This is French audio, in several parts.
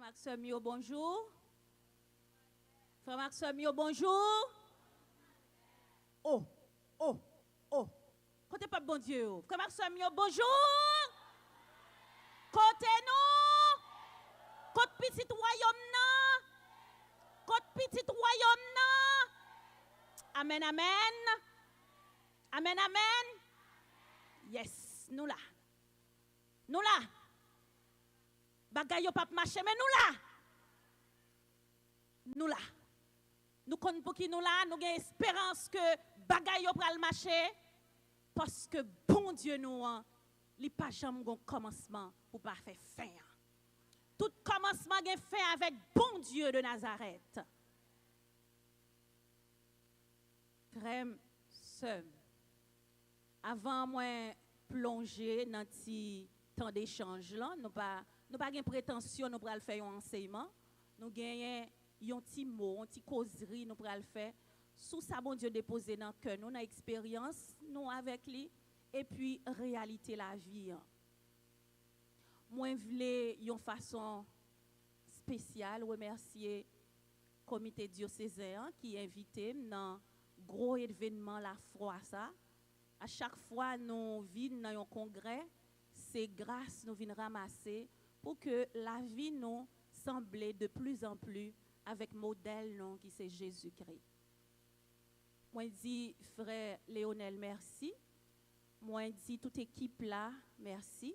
Maxime, bonjour. Frère Maxime, bonjour. Oh, oh, oh. Côté pas bon Dieu. Frère Maxime, bonjour. Côté nous. Côté petit royaume non. Côté petit royaume non. Amen, amen. Amen, amen. Yes, nous là. Nous là. Bagay yo pas marcher mais nous là. Nous là. Nous connaissons pour qui nous là, nous avons espérance que bagay yo pral marcher parce que bon Dieu nous li pas jamais gon commencement pour pas faire fin. Tout commencement est fait avec bon Dieu de Nazareth. Frère, sœur, avant moi plonger dans ce temps d'échange là, nous pas de prétention nous pral faire un enseignement, nous gagnons un petit mot, un petit causerie nous pral faire sous ça bon Dieu déposé dans cœur nous, dans expérience nous avec lui et puis réalité la vie. Moi voulais une façon spéciale remercier le comité diocésain qui invité dans gros événement la foi ça. À chaque fois nous venons dans un congrès, c'est grâce nous venons ramasser pour que la vie nous semble de plus en plus avec modèle non qui c'est Jésus-Christ. Moi dis frère Léonel merci. Moi dis toute équipe là merci.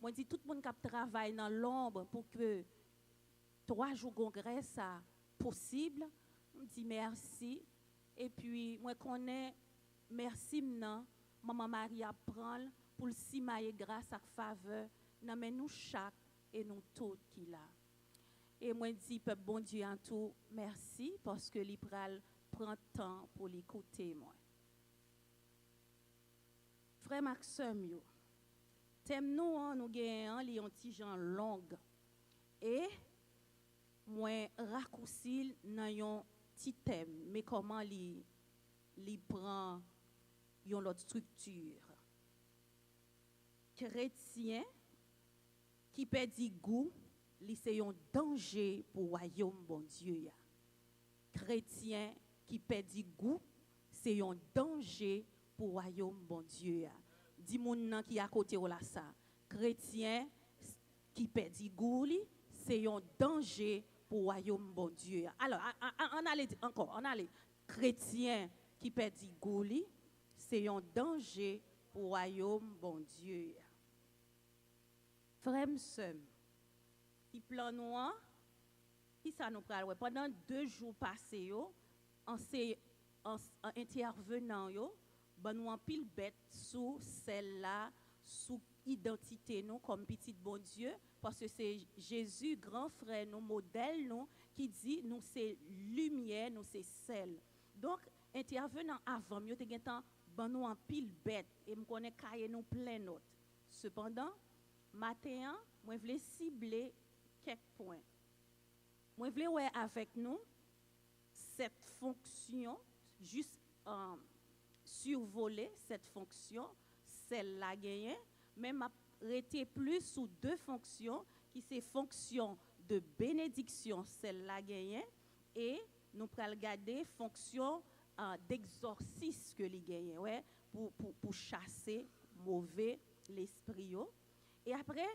Moi dis tout le monde qui travaille dans l'ombre pour que 3 jours congrès ça possible. On dit merci et puis moi connais merci maintenant maman Maria prend pour le simailler grâce à faveur dans nous chaque et nous tous qui là. Et moi dis peuple bon Dieu en tout merci parce que l'Ipral prend temps pour l'écouter moi. Frère Maxime yo. Thème nous nous gagnons li un petit gens long et moi raccourci dans un petit thème mais comment li prend une autre structure. Chrétien qui perdit goût, c'est un danger pour le royaume bon Dieu. Chrétien qui perdit goût, c'est un danger pour le royaume bon Dieu. Dis moun qui à côté ou là ça. Chrétien qui perdit goût, c'est un danger pour le royaume bon Dieu. Alors, on allait encore, on allait. Chrétien qui perdit goût, c'est un danger pour le royaume bon Dieu. Frère sœur, qui plan noir, qui ça nous parle pendant 2 jours passés en intervenant ben nous en pile bête sous celle-là sous identité nous comme petit bon Dieu parce que c'est Jésus grand frère nous modèle nous qui dit nous c'est lumière nous c'est sel. Donc intervenant avant mieux te temps ben nous en pile bête et me connaît cahier nous plein note. Cependant matin moi voulais cibler quelques points. Moi voulais ouais avec nous cette fonction juste survoler cette fonction celle-là gagné même arrêter plus sous 2 fonctions qui c'est fonction de bénédiction celle-là gagné et nous pral regarder fonction d'exorcisme que les gagné ouais pour chasser mauvais l'esprit et après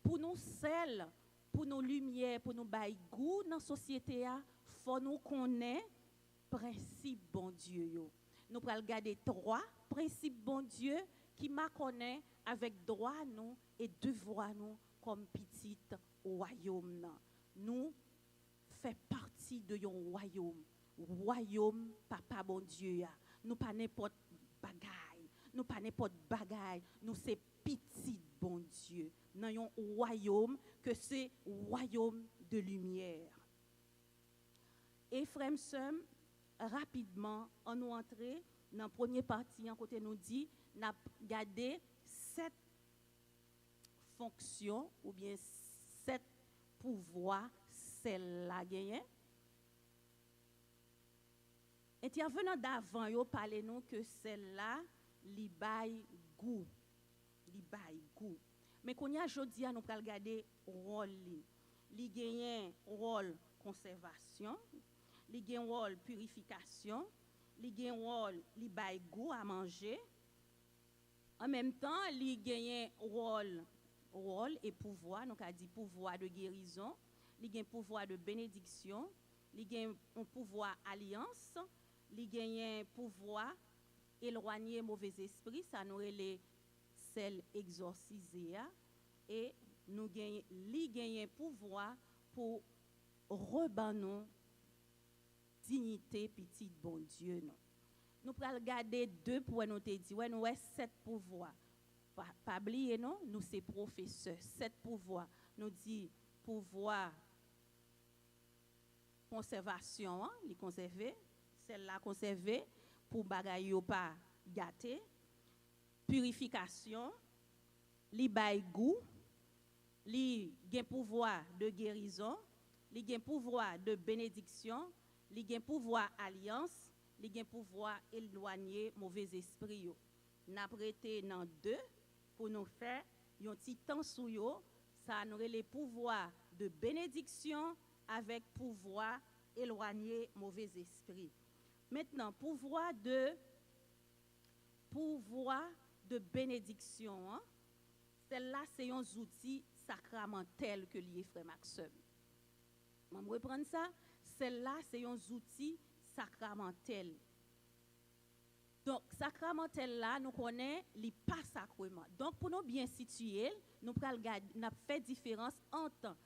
pour nous sel pour nos lumières pour nous bail goût dans société a faut nous connaître principe bon Dieu yo. Nous pral regarder 3 principes bon Dieu qui m'a connaît avec droit nous et devoir nous comme petit royaume. Nous fait partie de un royaume papa bon Dieu. Nous pas n'importe bagaille, nous pas n'importe bagaille, nous c'est petit bon Dieu. Dans un royaume que c'est royaume de lumière. Et frère sœur rapidement on nous entrer dans la première partie en côté nous dit n'a gardé 7 fonctions ou bien 7 pouvoirs celle-là gagné. Intervenant d'avant yo parler nous que celle-là li bay goût. Li bay goût. Mais qu'on y a jodi nous pral regarder rôle li. li gagne rôle conservation, li gagne rôle purification, li gagne rôle li bay goût à manger. En même temps, li gagne rôle et pouvoir, donc a dit pouvoir de guérison, li gagne pouvoir de bénédiction, li gagne un pouvoir alliance, li gagne pouvoir éloigner mauvais esprit, ça nous les celle exorcisée et nous gagne li gagne pouvoir pour rebannon dignité petit bon Dieu non. Nous pral regarder deux pour nous te dit ouais nous ouais sept pouvoirs. Pas oublier non, nous c'est professeurs, sept pouvoirs. Nous dit pouvoir conservation, les conserver, celle-là conserver pour bagay yo pas gâter. Purification, li bay goût, li gen pouvoir de guérison, li gen pouvoir de bénédiction, li gen pouvoir alliance, li gen pouvoir éloigner mauvais esprit yo. N'a prêté dans deux pour nous faire un petit temps sou yo, ça nous les pouvoirs de bénédiction avec pouvoir éloigner mauvais esprit. Maintenant, pouvoir de bénédiction, hein? Celle-là, c'est un outil sacramentel que lié frère Maxime. Je vais reprendre ça. Celle-là, c'est un outil sacramentel. Donc, sacramentel là, nous connaissons les pas sacrement. Donc, pour nous bien situer, nous avons fait différence entre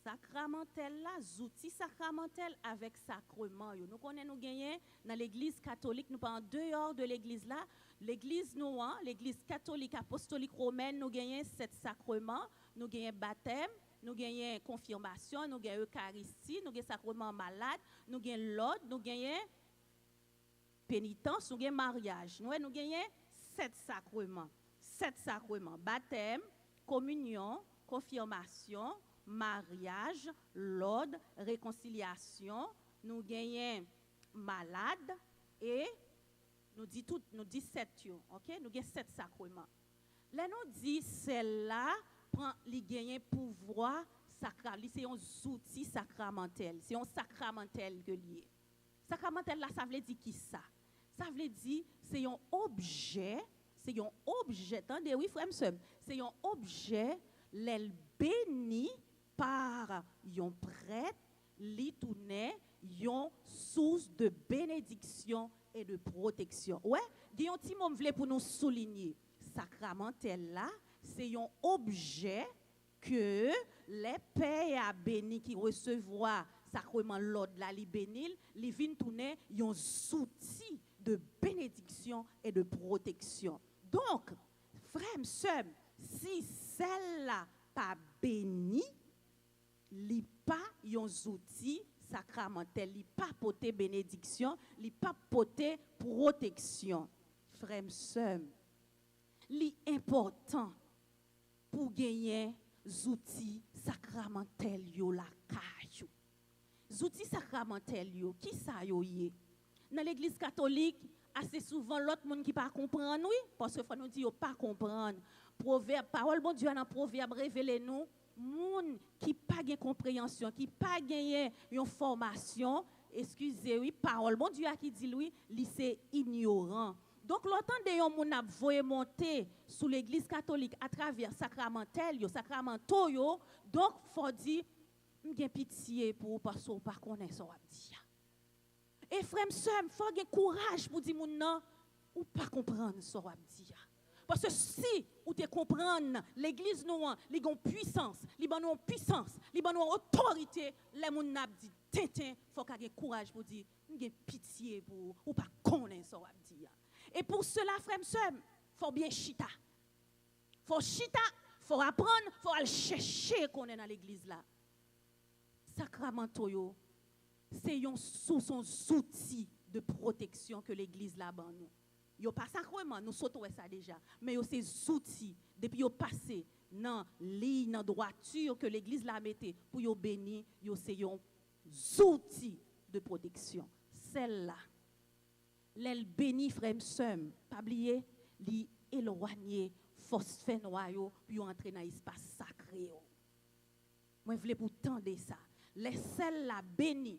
sacramentel là, outils sacramentel avec sacrement. Nous connaissons nous gagner dans l'église catholique, nous pas en dehors de l'église là, l'église noire, l'église catholique apostolique romaine, nous gagnons sept sacrements, nous gagnons baptême, nous gagnons confirmation, nous gagnons eucharistie, nous gagnons sacrement malade, nous gagnons l'ordre, nous gagnons pénitence, nous gagnons mariage. Nous gagnons sept sacrements. Sept sacrements, baptême, communion, confirmation, mariage, l'ordre, réconciliation, nous gagnons malade et nous dit sept, OK? Nous gagnons sept sacrements. Là nous dit celle-là prend li gagne pouvoir sacral, c'est un outil sacramentel, c'est un sacramentel que lié. Sacramentel là ça veut dire qui ça? Ça veut dire c'est un objet, attendez oui frère monsieur, c'est un objet l'el béni par un prêtre, li tourne yon source de bénédiction et de protection. Ouais, il y a un petit mot vle pour nous souligner. Sacramentel là, c'est un objet que les pères a béni qui recevoir sacrement l'ordre là li bénil, li vinn tourner yon outil de bénédiction et de protection. Donc, frère sœur, si celle-là pas béni, li pas yon outil sacramentel, li pas porter bénédiction, li pas porter protection. Frère sœur, li important pour gagner outils sacramentel yo la caillou. Outils sacramentel yo qui ça yo yé? Dans l'église catholique, assez souvent l'autre monde qui pas comprendre oui, parce que faut nous dire yo pas comprendre. Proverbe, parole bon Dieu dans proverbe révélez nous monde qui pas gain compréhension, qui pas gagné une formation, excusez oui, parole bon Dieu qui dit lui, c'est ignorant. Donc l'autant de yon moun ap voye monter sous l'église catholique à travers sacramentel yo, sacramento yo, donc faut dire m'gen pitié pour parce qu'on pas connaît ça wap di. Et frère sœur, faut gen courage pour dire moun nan ou pas comprendre ça wap di. Parce que si ou te comprendre l'église nou li gon puissance, li ban nou puissance, li ban nou autorité, les moun nap di tintin, faut ka gen courage pour dire m'gen pitié pour ou pas connaît ça wap di. Et pour cela, frère, sœur, faut bien chita. Faut chita, faut apprendre, faut aller chercher qu'on est dans l'église là. Sacramento yo, c'est un son outil de protection que l'église là ban nous. Yo pas sacrement, nous sautons ça déjà, mais yo ces outils depuis yo passé dans ligne dans droiture que l'église là mettait pour yo bénir, yo c'est un outil de protection. Celle-là l'elle béni frère sœur, pas oublier, li éloigner force fait noir yo puis entrer dans espace sacré yo. Moi, je voulais pour tendre ça. Les sels la béni.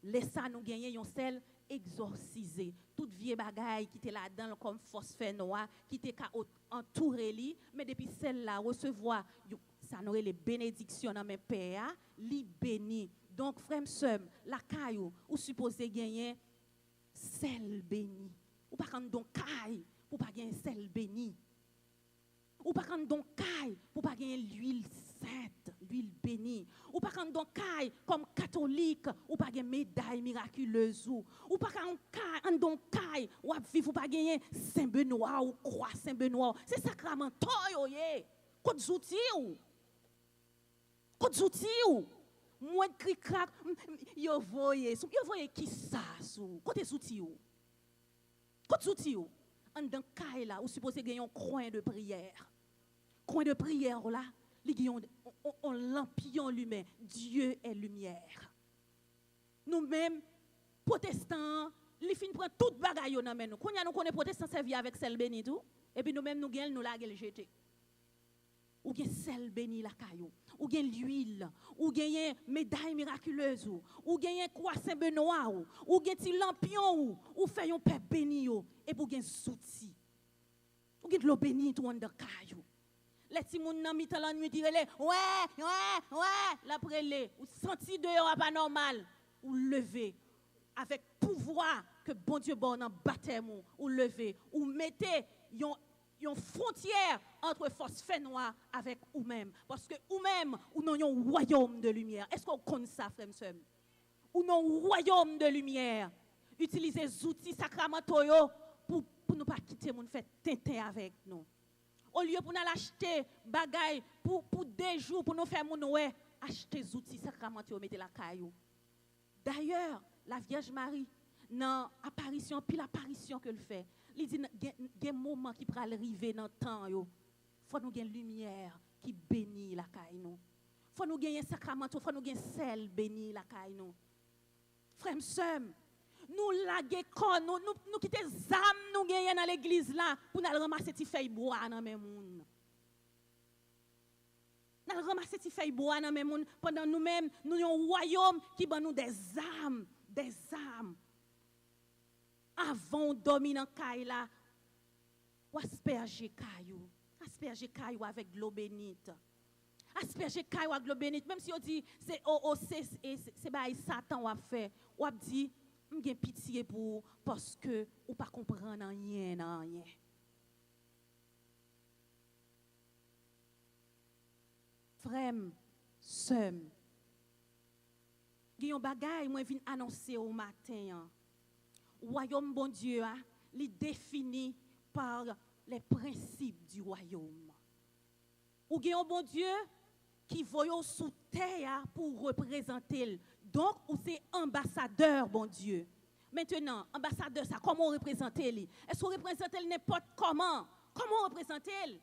Les ça nous gagnons un sel exorcisé. Toute vieille bagaille qui était là-dedans comme phosphène noir, qui était entouré li, mais depuis celle-là recevoir ça n'aurait les bénédictions dans mes pères, li béni. Donc frère sœur, la caillou ou supposé gagner sel béni. Ou pas quand donc caille pour pas gagner sel béni. Ou pas quand donc caille pour pas gagner l'huile sainte, l'huile bénie. Ou pas quand donc caille comme catholique ou pas gagner médaille miraculeuse ou pas quand donc caille ou vivre ou pas gagner Saint Benoît ou croix Saint Benoît. C'est sacrament yo yé. Côte zouti ou. Côte zouti ou. Moi cri crack yo voyez qui ça sou. Côté zouti ou. Côte zouti ou. En dans caille là ou supposé gagner un coin de prière. Coin de prière là, on lampion l'humain. Dieu est lumière. Nous-mêmes, protestants, les fins prennent toute bagaille dans nous. Quand nous connaissons protestants servi avec sel béni tout, et puis nous-mêmes nous gagnons nous la jeter. Ou gagne sel béni la caillou, ou gagne l'huile, ou gagne médaille miraculeuse, ou gagne croix Saint Benoît, ou gagne ti lampion ou fait un père béni et pour gagne souti. Ou gagne l'eau béni tout en de caillou. Les petits moun nan mitan la nuit dire ouais la prélé ou senti dehors pas normal ou lever avec pouvoir que bon Dieu bon en baptême ou lever ou mettez yon frontière entre phosphène noir avec ou même parce que ou même ou non yon royaume de lumière. Est-ce qu'on connaît ça frère m'sem? Ou non royaume de lumière. Utilisez les outils sacramentaux pour ne pas quitter moun fait tintin avec nous. Au lieu pour nous acheter bagaille pour des jours pour nous faire mon ouais, acheter des outils sacramentaux mettez la caillou. D'ailleurs, la Vierge Marie dans apparition puis l'apparition que le fait, il dit il y a un moment qui va arriver dans le temps yo. Faut nous gagner lumière qui bénit la caillou. Faut nous gagner sacramentaux, faut nous gagner sel béni la caillou. Frère sœur, nous laguer kon nous quitter zam nous gagner dans l'église là pour nous ramasser ti feuille bois dans même moun. Nous ramasser ti feuille bois dans même moun pendant nous-mêmes nous un royaume qui ban nous des âmes avant dormir dans caille là ou asperger caillou avec de l'eau bénite. Asperger caillou avec de l'eau bénite même si on dit c'est bail Satan a fait ou a dit j'ai pitié pour parce que ou pas comprendre rien. Frère, sœur, il y a un bagage moi vinn annoncer au matin. Royaume bon Dieu, il est défini par les principes du royaume. Ou il y a un bon Dieu qui voyons sous terre pour représenter. Donc, ou c'est ambassadeur, bon Dieu. Maintenant, ambassadeur, ça, comment on représente lui? Est-ce qu'on représente n'importe comment? Comment on représente lui?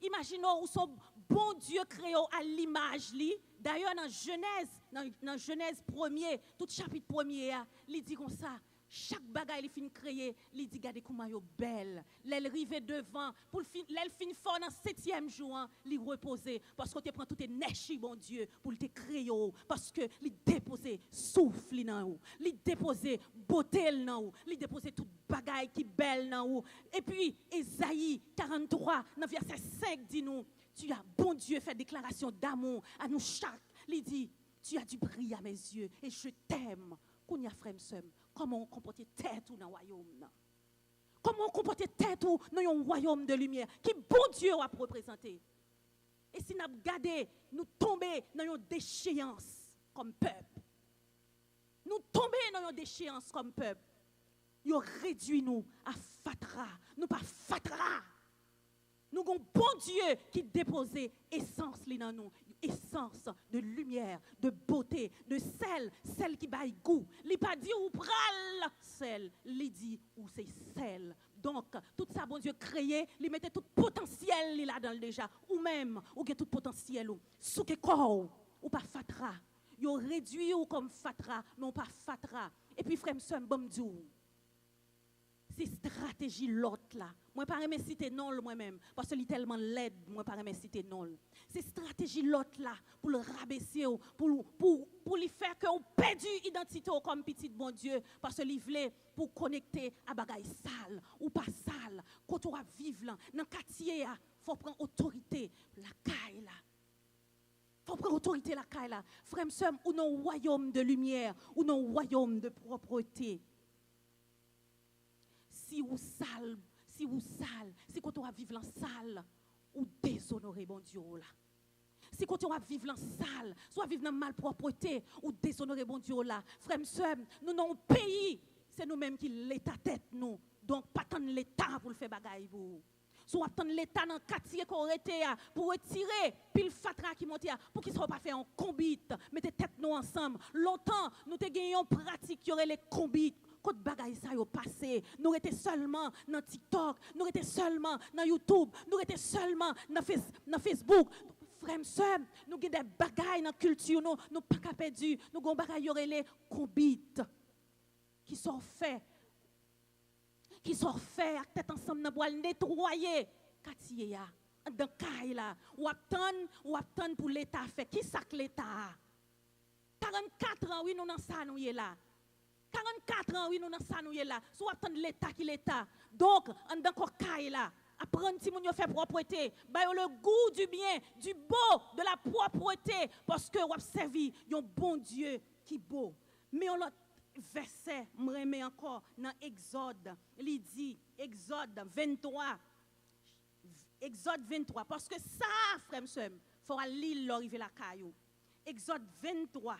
Imaginons où son bon Dieu créé à l'image lui. D'ailleurs, dans Genèse 1er, tout chapitre 1er, il dit comme ça. Chaque bagaille il fin créé, il dit regardez comment yo belle. L'elle rive devant pour l'elle fin fort dans 7e jour, il reposer parce que tu prend tout tes nechi bon Dieu pour te créer parce que il déposer souffle dans ou, il déposer beauté dans ou, il déposer toute bagaille qui belle dans ou. Et puis Ésaïe 43 dans verset 5 dit nous, tu as bon Dieu fait déclaration d'amour à nous chaque. Il dit tu as du brillant à mes yeux et je t'aime. Kounya frère m'sem. Comment on comporte tête ou dans le royaume? Comment on comporte tête ou dans un royaume de lumière qui bon Dieu a représenté? Et si nous regardons, nous tombons dans une déchéance comme peuple. Nous tombons dans une déchéance comme peuple. Nous réduit nous à fatra. Nous pas fatra. Nous avons un bon Dieu qui dépose essence dans nous. Essence de lumière, de beauté, de sel qui baille goût. Il pas dit ou pral sel, il dit ou c'est sel. Donc tout ça bon Dieu créé, il mettait tout potentiel là dedans déjà ou même ou tout potentiel ou sous que corps ou pas fatra. Yo réduit ou comme fatra, mais pas fatra. Et puis frère sœur bon Dieu. C'est stratégie l'autre là. Moi pas aimer citer non moi-même parce que il tellement laid, moi pas aimer citer non. C'est stratégie l'autre là pour le rabaisser pour lui faire que on perdu identité comme petit bon Dieu parce que il voulait pour connecter à bagaille sale ou pas sale quand on va vivre là dans quartier faut prendre autorité la caille là. Faut prendre autorité la caille là. Frères et sœurs, ou non royaume de lumière ou non royaume de propreté. Si vous sale, si quand on va vivre en sale, ou déshonorer bon Dieu là. Si quand on va vivre en sale, soit vivre dans malpropreté, ou déshonorer bon Dieu là. Frères et sœurs, nous dans un pays, c'est nous-mêmes qui l'état tête nous. Donc pas tant l'état pour le faire bagaille pour. Soit attendre l'état dans quartier qu'on était pour retirer pile fatra qui monte pour qu'ils soient pas fait en combite, mettez tête nous ensemble. Longtemps nous te gagnon pratique qui aurait les combites. Côte bagaille ça yo passé, nous étions seulement dans TikTok, nous étions seulement dans YouTube, nous étions seulement dans Facebook. Frères sœurs, nous avons des bagailles dans la culture, nous pas qu'à perdu, nous avons des bagailles qui les combites qui sont faits à tête ensemble pour nettoyer quartier ya dans caille là ou attendre pour l'état fait qui ça que l'état 44 ans oui nous dans ça nous là 44 ans oui nous dans ça nous là soit attendre l'état qui l'état donc en dans caille là apprendre si moun yo fait propreté ba yo le goût du bien du beau de la propreté parce que ou servi un bon Dieu qui beau mais on verset, je remets encore dans Exode, il dit, Exode 23, parce que ça, frère, il faut aller l'arriver la caillou. Exode 23,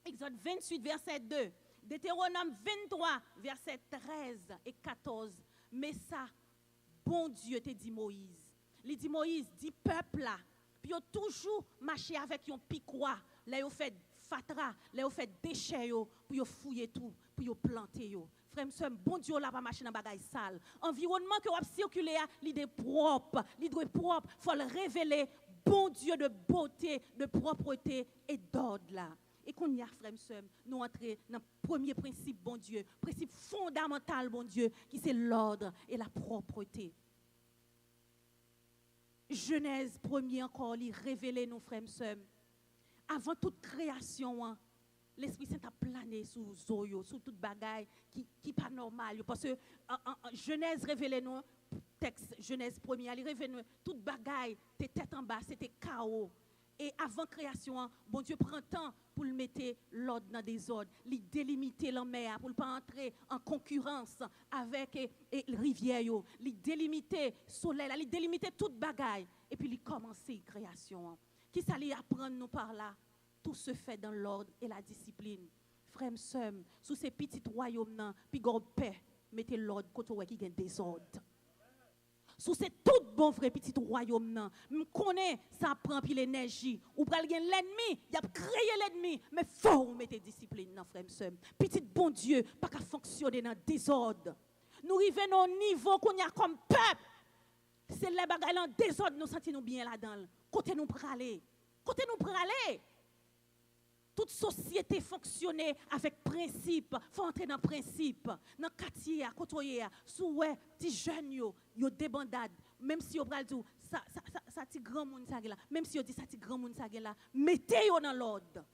Exode 28, verset 2, Deutéronome 23, verset 13 et 14, mais ça, bon Dieu te dit Moïse. Il dit Moïse, dit peuple là, puis il a toujours marché avec un piquois, là il fait fatra, là vous fait déchets pour fouiller tout, pour planter yo. Frère m'seur, bon Dieu là pas marcher dans bagaille sale. Environnement que vous circuler l'idée propre, l'idée propre, faut le révéler bon Dieu de beauté, de propreté et d'ordre là. Et qu'on y a frère m'seur, nous entrer dans le premier principe bon Dieu, principe fondamental bon Dieu qui c'est l'ordre et la propreté. Genèse premier encore lui révéler nous frère m'seur. Avant toute création, l'Esprit Saint a plané sous Zoyo, sous toute bagaille qui pas normal. Parce que Genèse révèle nous, texte Genèse 1er, il révèle nous, toute bagaille, tes têtes en bas, c'était chaos. Et avant création, bon Dieu prend temps pour le mettre l'ordre dans des ordres, il délimiter la mer pour ne pas entrer en concurrence avec la rivière, il délimiter le soleil, il délimiter toute bagaille. Et puis il commence la création. Qui s'allait apprendre nous par là? Tout se fait dans l'ordre et la discipline. Frère, sœur, sous ces petits royaumes, puis gon paix, mettez l'ordre côté qui gagne désordre. Sous ces tout bon vrai petit royaume, me connaît ça prend puis l'énergie. Ou pral gen l'ennemi, y a créé l'ennemi, mais faut mettre discipline dans frère, sœur. Petit bon Dieu, pas qu'à fonctionner dans désordre. Nous arrivons au niveau qu'on y a comme peuple. C'est les bagailles en désordre, nous sentons bien là-dedans. Côté nous praler. Côté nous praler. Toute société fonctionne avec principe. Il faut entrer dans le principe. Dans le quartier, à côté, sous les jeunes, yo débandade. Même si on dit ça ti grand monde ça là. Même si on dit ça ti grand monde ça là, mettez-yo dans l'ordre.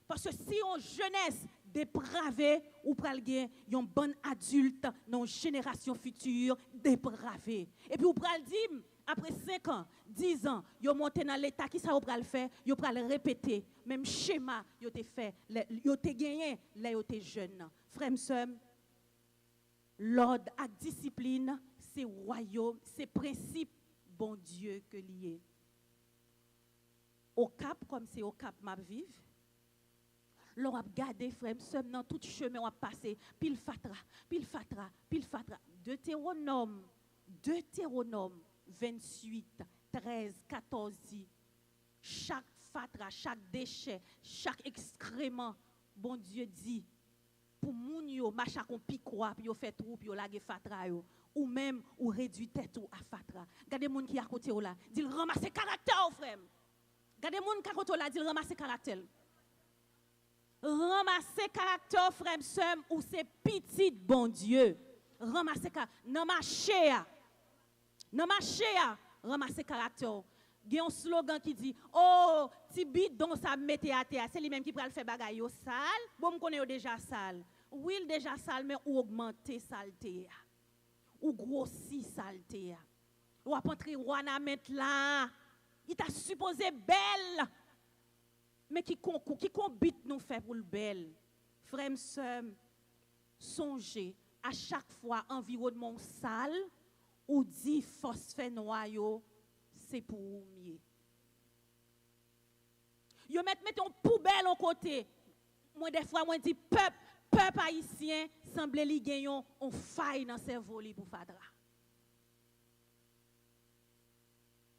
Parce que si on jeunesse dépravée, ou pral gen yon bon adulte dans une génération future dépravée. Et puis ou pral dire après 5 ans, 10 ans, yo monté dans l'état qui ça ou pral faire, yo pral répéter même schéma yo te fait, yo te gagné là yo te jeune. Frères et sœurs, l'ordre et discipline, c'est royaume, c'est principe bon Dieu que lié. Au cap comme c'est au cap m'a vivre. L'on a gardé, frère, dans tout chemin, on a passé, pile fatra. Deutéronome 28, 13, 14 dit, chaque fatra, chaque déchet, chaque excrément, bon Dieu dit, pour moun yo, macha kon pikwa, puis yo fait trou, puis yo lage fatra yo, ou même, ou réduit tête ou à fatra. Gardez moun qui à côté là, dit ramasse caractère, frère. Gardez moun qui à côté là, dit ramasse caractère. Ramasser caractère, frère, sœur, ou c'est petit bon Dieu. ramasser dans marché ramasser caractère. Il y a un slogan qui dit oh ti bidon ça mettez à terre, c'est lui même qui pral faire bagaille yo sale, bon me connaît déjà sale. Oui, déjà sale mais ou augmenter saleté ou grossi saleté. Ou a entrer roi mettre là. Il t'a supposé belle. Mais qui combite nous fait pour le belle. Frère, sœur, songez à chaque fois environnement sale ou dit phosphène noyau, c'est pour mieux. Yo mettons poubelle au côté. Moi des fois moi dis peuple haïtien semble li gagnon on faille dans cerveau li pour fadra.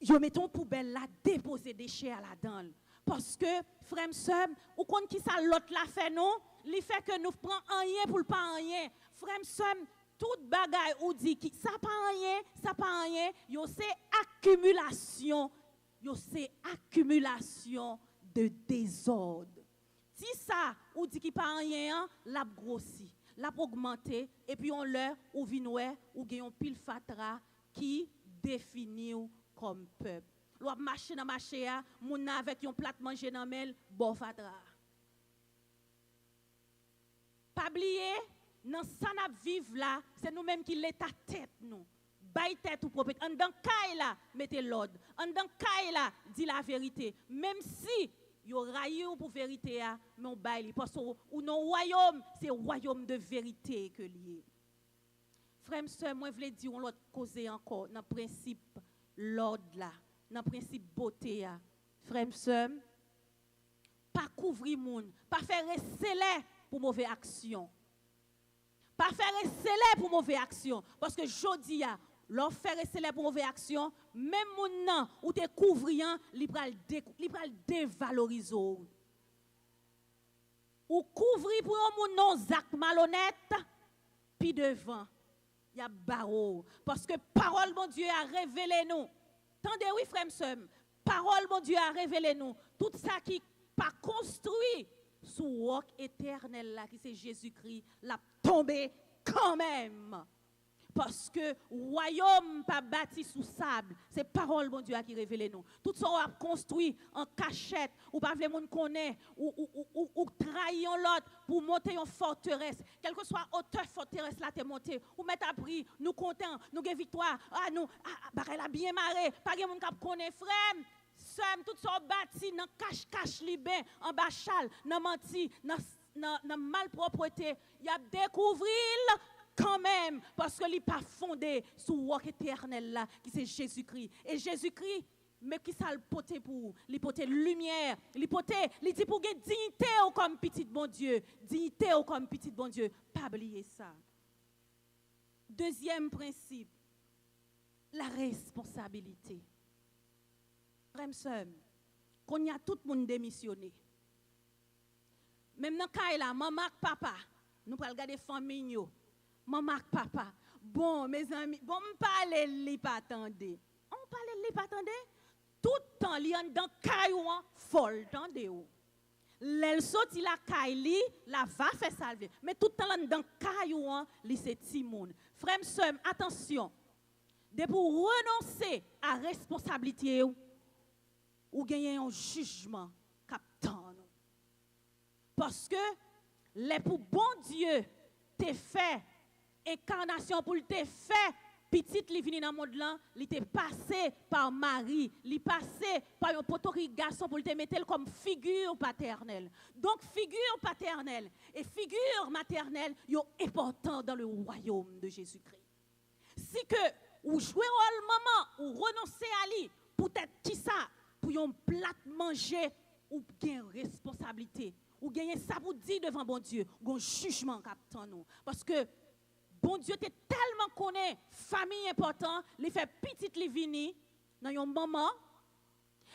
Yo mettons poubelle là déposer déchets à la dedans. Parce que, frère, sœur, ou quand qui ça l'autre la fait non, il fait que nous prenons rien pour le pas rien. Frère, sœur, toute bagaille ou dit qui ça pas rien, yo c'est accumulation de désordre. Si ça ou dit qui pas rien, l'a grossi, l'a augmenté et puis on leur ou vinoué ou gagne pile fatra qui définit comme peuple. L'on marche dans marché a, moun avec yon plat manger dans mel, bon fatra. Pas oublier, dans ça n'a vivre là, c'est nous mêmes qui l'état tête nous. Bay tête ou propriété. En dans kay là, mettez l'ordre. En dans kay là, dit la vérité. Même si yo raillé ou pour vérité a, mais on bay parce que ou non royaume, c'est royaume de vérité que lié. Frère sœur, moi je voulais dire on l'autre causer encore dans principe l'ordre là. Dans le principe beauté, frère, sœur, pas couvrir moun, pas faire receler pour mauvaise action. Pas faire receler pour mauvaise action. Parce que jodi a, leur faire receler pour mauvaise action, même moun nan, ou te couvriant, li pral dévaloriser. Ou couvrir pour un moun non zak malhonnête, puis devant, y a barreau. Parce que parole, mon Dieu, a révélé nous. Tendez, oui, frère, sœur, parole, mon Dieu, a révélé nous. Tout ça qui pas construit sous roc éternel, là, qui c'est Jésus-Christ, l'a tombé quand même. Parce que royaume pas bâti sous sable, c'est parole, mon Dieu, qui révèle nous. Tout ça, on a construit en cachette, ou pas le monde connaît, ou trahir l'autre pour monter en forteresse. Quelle que soit hauteur forteresse là, t'es monté, ou mettre à prix, nous comptons, nous avons victoire, elle a bien marré, pas de monde qui connaît, frère. Somme tout ça bâti dans cache libé en bas chal, dans menti, dans malpropreté, il y a découvrir quand même parce que il pas fondé sur roc éternel là qui c'est Jésus-Christ. Et Jésus-Christ mais qui ça le poté pour, il poté lumière, il dit pour gagner dignité ou comme petit bon Dieu, dignité ou comme petit bon Dieu, pas oublier ça. Deuxième principe, la responsabilité. Frère, sœur, qu'on y a tout le monde démissionné. Même dans le cas là, maman et papa, nous allons regarder famille. Maman et papa, bon, mes amis, bon, on parle li pas attendez. On parle li pas attendez. Tout le temps, li en dans caillou, folle, attendez. L'elle sorti la caille, la va faire salver. Mais tout le temps, dans caillou, li c'est Timoun. Frère, sœur, attention. De pour renoncer à responsabilité, ou gagner un jugement captant. Parce que les pour bon Dieu te fait incarnation pour te fait petite li vini dans monde là, li te passé par Marie, li passé par un potori garçon pour te mettre comme figure paternelle. Donc figure paternelle et figure maternelle yo important dans le royaume de Jésus-Christ. Si que ou jouer au moment ou renoncer à lui pour être qui ça pour un plat manger ou bien responsabilité ou gagner ça pour dire devant bon Dieu un jugement captant nous parce que bon Dieu t'es tellement connaît famille important il fait petite li vini dans un moment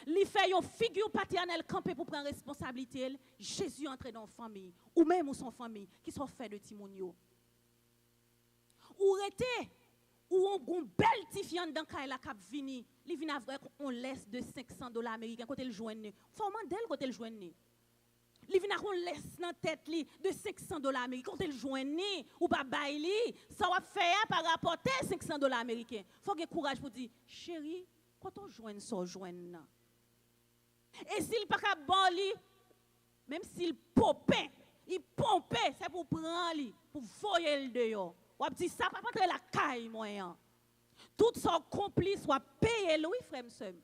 il fait une figure paternelle camper pour prendre responsabilité Jésus entre dans famille ou même ou son famille qui sont faits de timonio ou rete ou on belle tifiante dans la cap vini li vini avec on laisse de $500 américains côté le joindre faut mandel côté le joindre Li vient qu'on laisse dans tête li de $500 américains. Quand elle joigne ou pas bail li, ça va faire par rapporter $500 américains. Faut que courage pour dire chérie, quand on joigne ça joigne. Et s'il pas ka bon li, même s'il pompait, c'est pour prendre li, pour voyer le dehors. Ou dit ça pas rentrer la caille moyen. Tout son complice soit payé lui frère m'sem.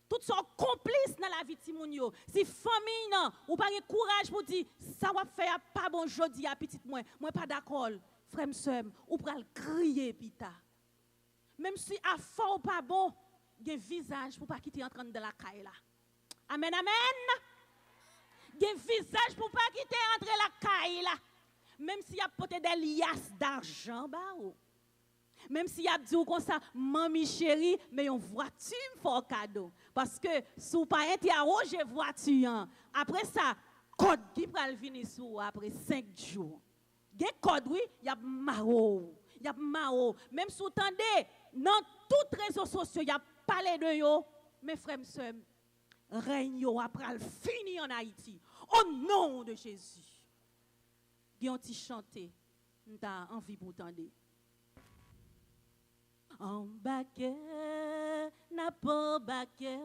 Tout son complice dans la vie de Timounio. Si famille non, ou pas de courage pour dire ça va faire pas bon jodi à petite moi pas d'accord. Frère m'sem, ou pral crier pita. Même si à fort pas bon, gen visage pour pas quitter en train de la caille là. Amen amen. Gen visage pour pas quitter entre la caille là. Même s'il y a peut-être des liasses d'argent ba ou. Même s'il y a dit comme ça, mamie chérie, mais on voiture pour cadeau. Parce que sous pas interroger voiture, après ça, code qui va venir sous après 5 jours. Gen code oui, y a maro, même sous tendez dans tous les réseaux sociaux, y a parlé de yo, mes frères sœurs, règne yo après fini en Haïti. Au nom de Jésus. Gen on ti chanter, m'ta envie pour tendre. En baquet, n'a pas baquet.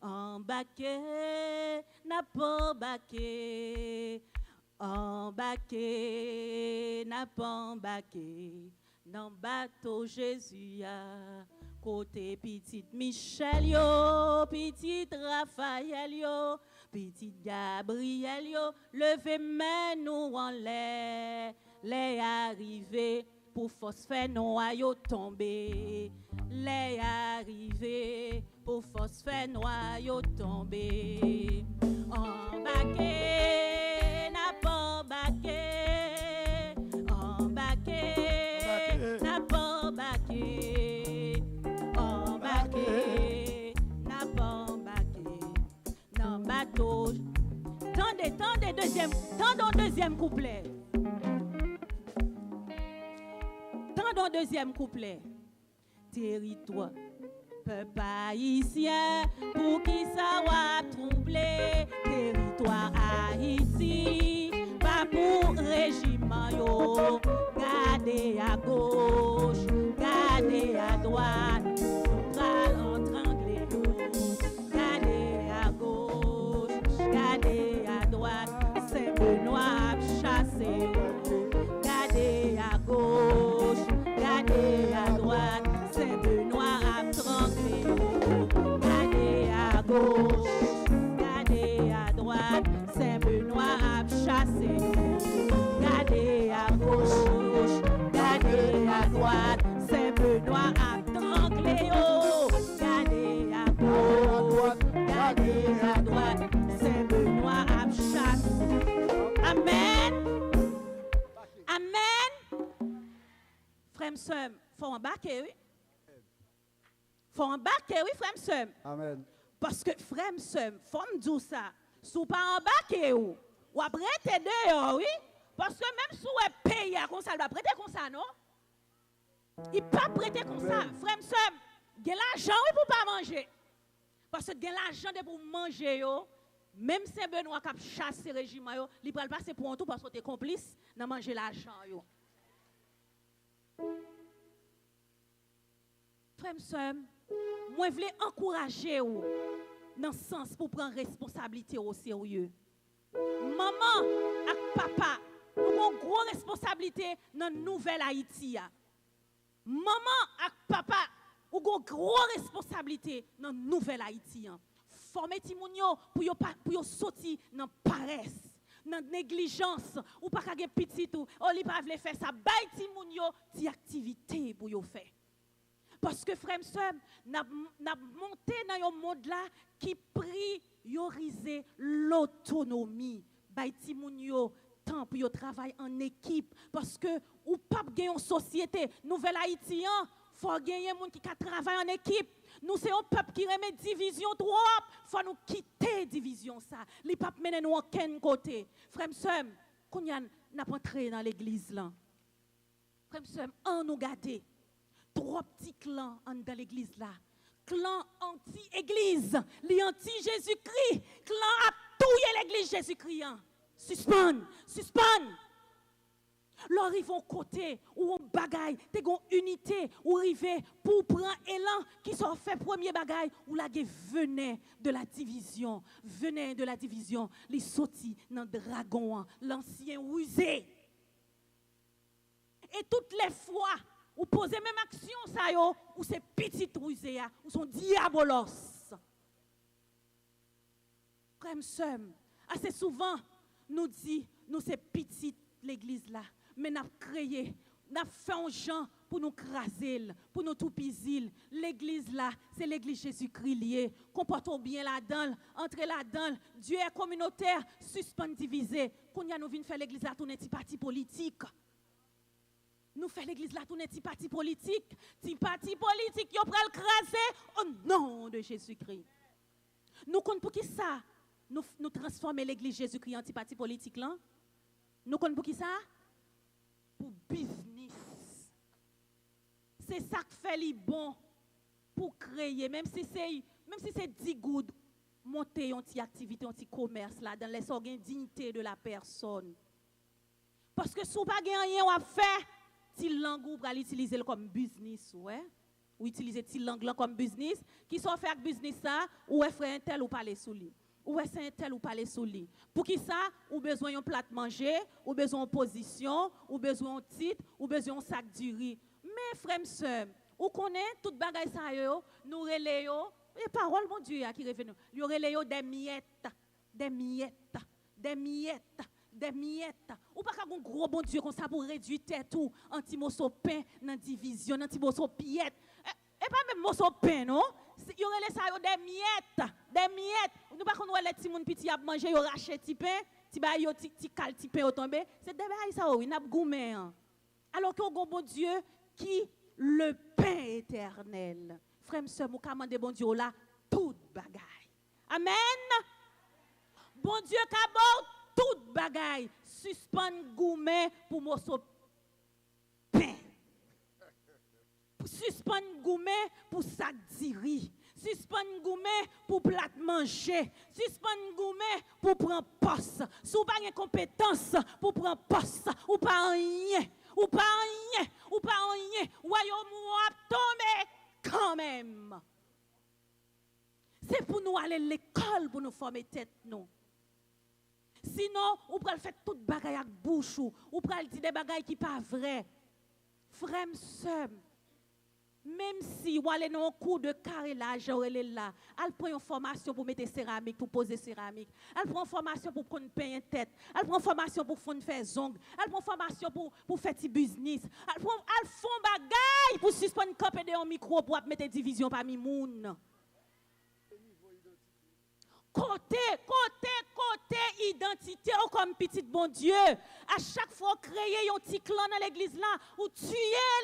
En baquet, n'a pas baquet. En baquet, n'a pas baquet. Dans bateau Jésus a côté petite Michel yo, petite Raphaël yo, petite Gabriel yo, levez main nous en l'air, les arrivés. Pour phosphère noir yo tombé, les arrivés pour phosphère noir yo tombé. Embarqué, n'a pas embarqué, embarqué, n'a pas embarqué, embarqué, n'a pas embarqué, dans bateau. Tendez deuxième couplet. Dans le deuxième couplet, territoire, peuple haïtien, pour qui ça va troubler, territoire Haïti, pas pour régime yo, gardez à gauche, gardez à droite, nous pral entrangler yo, gardez à gauche, gardez à droite, Saint-Benoît chassé yo, gardez à gauche. Gardez à droite, Saint-Benoît a tranquille. Gardez à gauche, gardez à droite, Saint-Benoît a chassé. Gardez à gauche, gardez à droite, Saint-Benoît a tranquille. Gardez à gauche, gardez à droite, Saint-Benoît a chassé. Amen. Amen. Frère M'sem, faut embarquer, oui. Faut embarquer, oui, frère M'sem. Amen. Parce que frère M'sem, faut me dire ça. Si vous pas embarquer, ou après t'es dehors, oui. Parce que même si vous payez comme ça, il va prêter comme ça, non? Il pas prêter comme ça. Frère M'sem, il y a l'argent, oui, pour pas manger. Parce que il y a l'argent pour manger, yo. Même Saint-Benoît qui a chassé le régime, il va passer pour un tout parce que tu es complice dans manger l'argent, yo. Frère, sœur, moi je voulais encourager vous dans le sens pour prendre responsabilité au sérieux. Maman et papa, nous avons une grosse responsabilité dans la nouvelle Haïti. Maman et papa, nous avons une grosse responsabilité dans la nouvelle Haïti. Former Timounio pour sortir dans la paresse. Dans la négligence, ou pas qu'à petit ou li pas vle faire ça, bay Timounio ti activité pour yo faire. Parce que frère sœur, n'a monté dans un monde là qui priorise l'autonomie. Bay Timounio temps pour yo travail en équipe parce que ou pas gagner en société, nouvelle haïtien, faut gagner monde qui travaille en équipe. Nous c'est un peuple qui remet division trop, faut nous quitter division ça. Les papes mènent nous aucun côté. Frère sœur, qu'on y a n'a pas entré dans l'église là. Frère sœur, on nous garder. Trois petits clans dans l'église là. Clan anti-église, les anti-Jésus-Christ, clan touiller l'église Jésus-Christ. Suspend. Lors ils vont côté ou on bagaille, t'es gon unité ou river pour prendre élan qui sont fait premier bagaille ou la venait de la division, les sortis dans dragon, l'ancien rusé. Et toutes les fois ou poser même action ça yo ou c'est petit rusé ou son diabolos. Frère soeur, assez souvent nous dit nous c'est petit l'église là. Mais nous avons créé, nous avons fait un gens pour nous craser, pour nous tout piser. L'église là, c'est l'église Jésus-Christ liée. Comportons bien là-dedans, entrez là-dedans. Dieu est communautaire, suspend divisé. Quand nous venons faire l'église là, tout n'est pas parti politique. Nous faisons l'église là, tout n'est pas parti politique. Ti parti politique, ils prennent le craser au nom de Jésus-Christ. Nous comptons pour qui ça? Nous transformer l'église Jésus-Christ en parti politique là? Nous comptons pour qui ça? Pour business. C'est ça qui fait les bon pour créer, même si c'est 10 gouttes, monter une petite activité, un petit commerce là, dans les organes dignité de la personne. Parce que si vous n'avez pas rien à faire, si langue vous allez utiliser comme business, ouais? Ou utiliser cette langue comme business, qui sont fait avec business ça, ou est frère un tel ou parler sous lui. Ou est-ce un tel ou parler sous lui? Pour qui ça? Ou besoin d'un plat manger, ou besoin de position, ou besoin de titre, ou besoin de sac du riz. Mais frère, sœur, ou connaît toute bagaille ça yo, nous relayons, les paroles mon Dieu qui reviennent. Nous relayons des miettes. Ou pas qu'un gros bon Dieu comme ça pour réduire tête tout, anti-mosso pain dans division, anti-mosso piette. Et pas même mosso pain non? Il y aurait les ça des miettes. Nous pas qu'on les petits moun petit a manger, yo rache petit pain, ti ba yo ti cal ti pain au tomber. C'est des bail ça oui, n'a goumé. Alors que bon bon Dieu qui le pain éternel. Frère sœur, mou commande bon Dieu là toute bagaille. Amen. Bon Dieu kabot toute bagaille. Suspend goumé pour mosso pain. Suspend goumé pour sac diri. Suspend goumé pour plat manger. Suspend goumé pour prendre poste. Si vous n'avez pas de compétence pour prendre poste, ou pas rien. Royaume tomber quand même. C'est pour nous aller à l'école pour nous former tête nous. Sinon, on peut faire toute bagaille avec bouche ou peut dire des bagailles qui pas vrai. Frère, sœur, même si vous allez dans un cours de carrelage, là, elle prend une formation pour mettre céramique, pour poser céramique. Elle prend une formation pour prendre pain tête. Elle prend une formation pour faire zong. Elle prend une formation pour faire du business. Elle font bagaille pour suspendre camper de un micro pour mettre division parmi moun. Côté identité comme petit bon Dieu. À chaque fois créer un petit clan dans l'église là ou tuer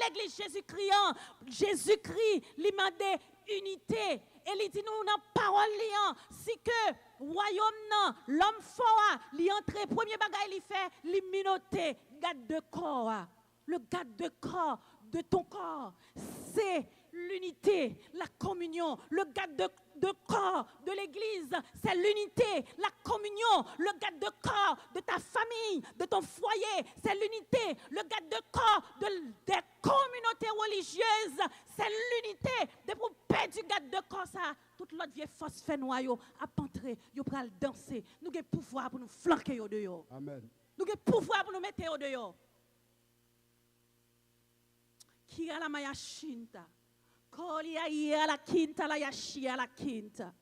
l'église Jésus-Christ. Jésus-Christ lui demande unité et il dit nous dans parole liant si que royaume l'homme fort lui entre premier bagage il fait l'immunité garde de corps. Le garde de corps de ton corps c'est l'unité, la communion, le garde de corps de l'église, c'est l'unité, la communion, le garde de corps de ta famille, de ton foyer, c'est l'unité, le garde de corps des communautés religieuses, c'est l'unité. Depuis perdre du garde de corps, ça, toute l'autre vieille force fait noyau, à pentrer, yo pral danser. Nous avons pouvoir pour nous flanquer au dehors. Amen. Nous avons pouvoir pour nous mettre au dehors. Qui a la maya shinta? Kolia ya la quinta la yashia la quinta.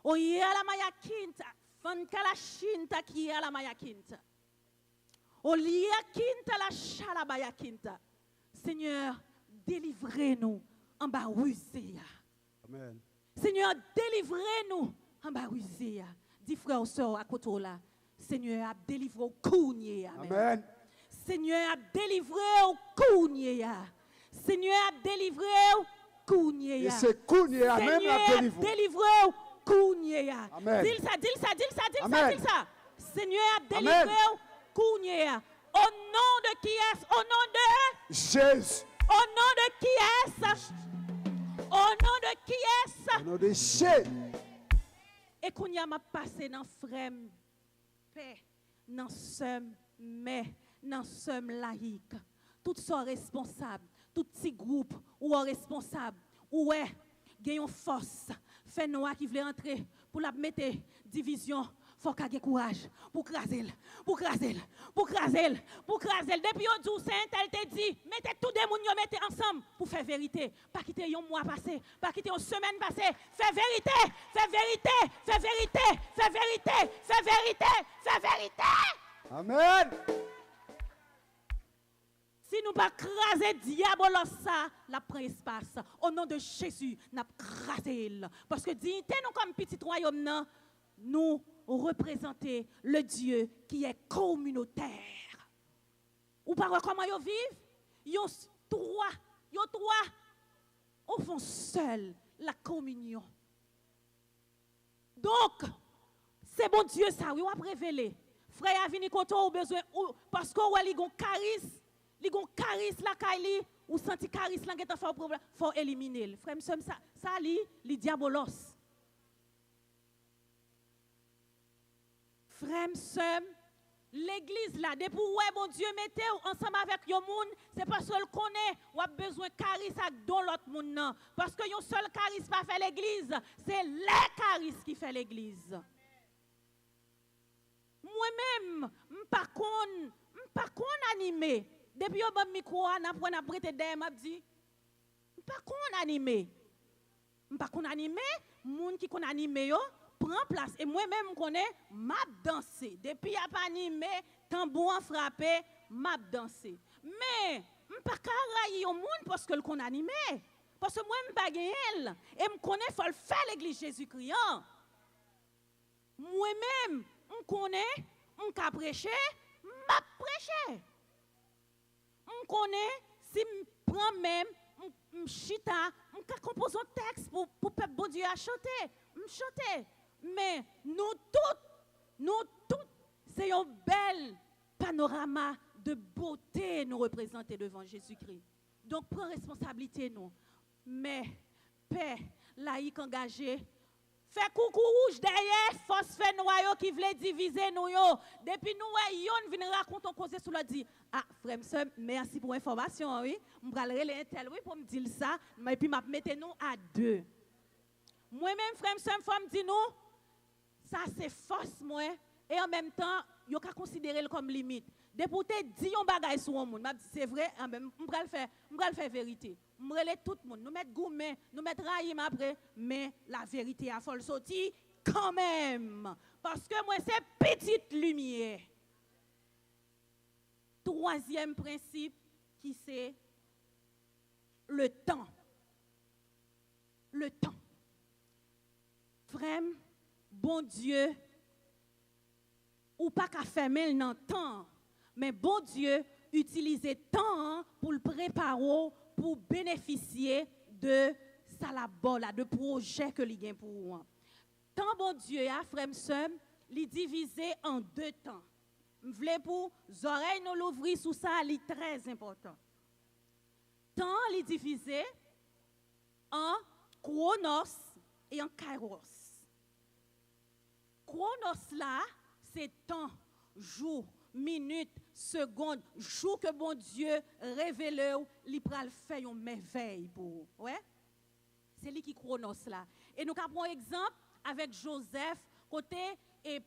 O ya la maya quinta. Fanka la shinta qui ya la maya quinta. O lia quinta la shalabaya quinta. Seigneur, délivrez-nous en bas rusé. Amen. Seigneur, délivrez-nous en bas rusé. Dis frère ou sœur à côté là. Seigneur, délivrez au cougné. Amen. Seigneur, délivrez au cougné. Seigneur, délivrez au Kounia. Et c'est Kounia même la délivré Kounia. Dis ça. Seigneur, délivré Kounia. Au nom de qui est? Au nom de Jésus. Au nom de qui est? Au nom de qui est? Au nom de Jésus. Et qu'on y a m'a passé dans frère paix, dans somme mais, dans somme laïque. Tout sont responsables, tout petit groupe ou responsable. Ouais, gagne force, fait noir qui veut entrer pour la mettre division. Faut qu'il y ait courage pour craser, pour craser, pour craser, pour craser. Depuis au jour saint, elle te dit, mettez tous des gens mettez ensemble pour faire vérité. Pas quitter un mois passé, pas quitter une semaine passée. Fais vérité, fais vérité, fais vérité, fais vérité, fais vérité, fais vérité. Amen. Si nous pas craser diabolos ça, la prend espace. Au nom de Jésus, n'a crasé. Parce que dignité nous comme petit royaume non, nous représenter le Dieu qui est communautaire. Ou pas comment ils vivent? Ils ont trois au fond seul la communion. Donc c'est bon Dieu ça, oui, on va révéler. Frère a venu quand on a besoin parce qu'on a un charisme, il a un charisme la Kaili ou senti charisme là qui est fait problème, faut éliminer. Frère ça li diabolos. Frère, l'église là, depuis où bon Dieu mettez ensemble avec yon moun, c'est parce qu'elle connaît ou a besoin de charisme dans l'autre moun. Parce que yon seul charisme pas fait l'église, c'est les charismes qui fait l'église. Moi-même, m'pas kon animé. Depuis yon bon micro, n'a prêté derrière m'a dit, m'pas kon animé. M'pas kon animé, moun qui kon animé yo prend place et moi-même je connais m'a danser depuis a pas animé tambour frappé m'a danser mais pas carrer au monde parce que le qu'on animé parce que moi me pas gagner et me connais faut le faire l'église Jésus-Christ moi-même on connais on ca prêcher m'a prêcher on connais si me prend même chita on ca composer un texte pour peuple bon Dieu à chanter me chanter. Mais nous toutes, c'est un bel panorama de beauté nous représenter devant Jésus-Christ. Donc, prends responsabilité nous. Mais, paix, laïque engagé, fait coucou rouge derrière, phosphène noyau qui voulait diviser nous. Depuis nous, yon vient raconter un cause sur le dit. Ah, frère, merci pour l'information, oui. Je vais aller à tel, oui, pour me dire ça. Mais puis, je vais nous à deux. Moi-même, frère, me dit nous. Ça c'est force moi et en même temps yo ka considérer comme limite. Depuis te dit un bagay sur un monde, c'est vrai, m'pral faire vérité. M'rele tout le monde, nous mettre gourmet, nous mettre raïm après, mais la vérité a faut le sortir quand même parce que moi c'est petite lumière. Troisième principe qui c'est le temps. Le temps. Frère, bon Dieu, ou pas qu'à fermer dans le temps, mais bon Dieu utilise le temps pour le préparer, pour bénéficier de ça là, de projet que il gagne pour vous. Tant bon Dieu, frère, sœur, il divisé en deux temps. Je voulais pour les oreilles nous l'ouvrir sous ça, c'est très important. Temps, il divisé en chronos et en kairos. Chronos là, c'est temps, jour, minute, seconde, jour que bon Dieu révèle, il pral faire une merveille pour. Ouais? C'est lui qui chronos là. Et nous avons un exemple avec Joseph, côté et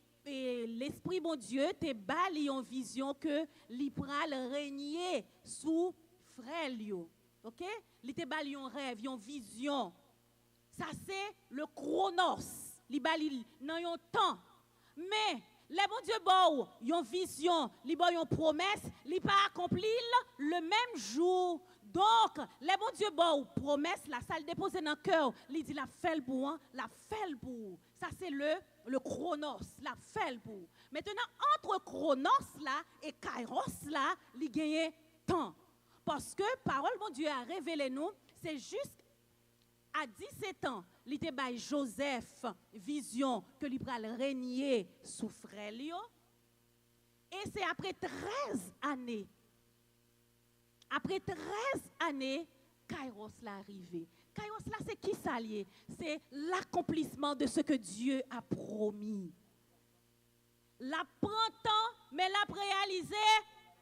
l'esprit bon Dieu te bali en vision que li pral régner sous frère Lio. OK? Li te bali en rêve, en vision. Ça c'est le chronos. Li bali nan yon temps. Mais les bon Dieu bon yon vision, li bon yon promesse, li pas accompli le même jour. Donc, les bon Dieu bon promesse la salle déposée dans le cœur, li dit la fait pour un, la fait pour. Ça c'est le chronos, la fait pour. Maintenant entre chronos là et kairos là, li gagne temps. Parce que parole bon Dieu a révélé nous, c'est juste à 17 ans, il était by Joseph vision que il pral régner sous frère Lio. Et c'est après 13 années. Après 13 années, Kairos l'a arrivé. Kairos là, c'est qui ça lié? C'est l'accomplissement de ce que Dieu a promis. La prend temps, mais la réalisé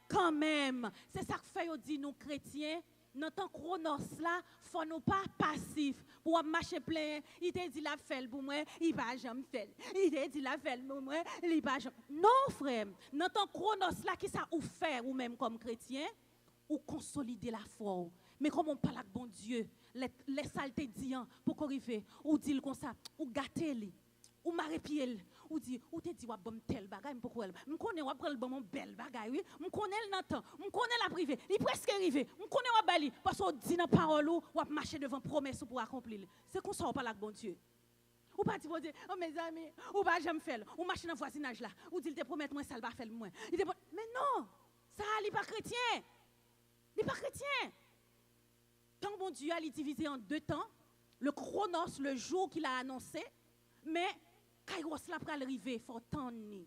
quand même. C'est ça que fait dit nous chrétiens. Dans temps chronos là, faut nous pas passif pour marcher plein. Il te dit la fait pour moi, il va jamais faire. Il te dit la fait pour moi, il va jamais. Non frère, dans temps chronos là qui ça ou faire ou même comme chrétien ou consolider la foi. Mais comme on parle avec bon Dieu, les saletés disant pour qu'on arrive ou dire comme ça, ou gâter li, ou marrer pied, ou dire ou te dit wa bon tel bagay pourquoi me connais wa prendre bon bel bagay oui, me connais le temps, me connais la privé, il presque arrivé, me connais wa bali parce qu'on dit dans parole ou marcher devant promesse pour accomplir. C'est comme ça on parle avec bon Dieu. Ou pas dire bon Dieu, oh mes amis, ou pas j'aime faire, ou marcher dans voisinage là, ou dit te promettre moi ça va faire moi. Mais non, ça il pas chrétien. Il pas chrétien. Quand bon Dieu a divisé en 2 temps, le chronos, le jour qu'il a annoncé, mais Kairos la pral arriver, faut attendre.